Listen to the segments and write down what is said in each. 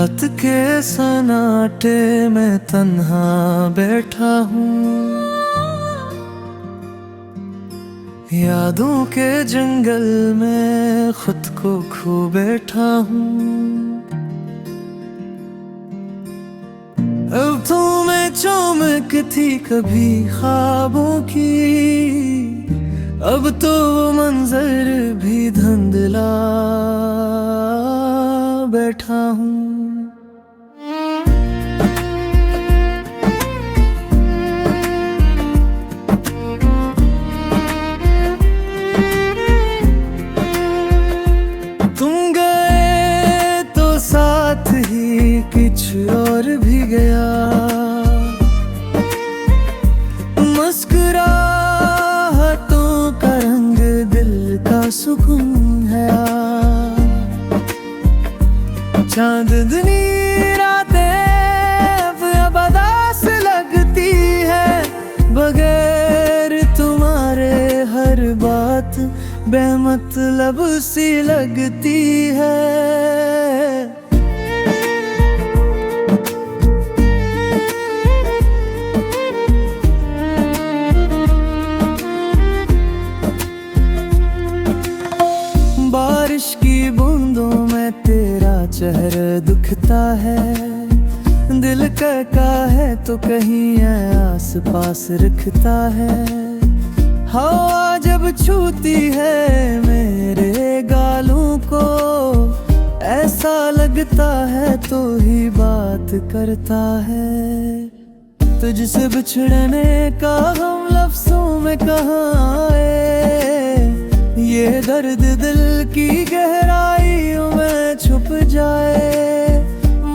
रात के सन्नाटे में तन्हा बैठा हूँ, यादों के जंगल में खुद को खो बैठा हूँ। अब तो मैं चौमक थी कभी ख्वाबों की, अब तो वो मंजर भी धुंधला बैठा हूँ। तुम गए तो साथ ही कुछ और भी गया, मुस्कुराहटों का रंग दिल का सुकून है। चांदनी रातें अब अदास लगती है, बगैर तुम्हारे हर बात बेमतलब सी लगती है। बारिश की बूंदों में तेरा चेहरा दुखता है, दिल कहता है तो कहीं आस पास रखता है। हवा जब छूती है मेरे गालों को, ऐसा लगता है तो ही बात करता है। तुझसे बिछड़ने का गम लफ्जों में कहाँ आए, ये दर्द दिल की गहराइयों में छुप जाए।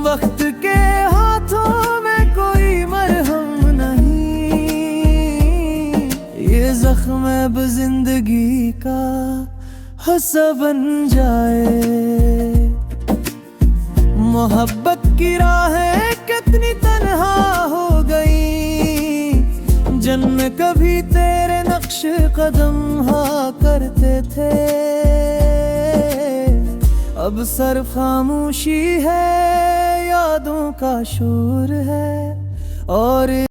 वक्त के हाथों में कोई मरहम नहीं, ये जख्म अब जिंदगी का हिस्सा बन जाए। मोहब्बत की राहें कितनी तन्हा हो गई, जन्म कभी तेरे नक्श कदम हाँ करते थे। अब सर खामोशी है, यादों का शोर है और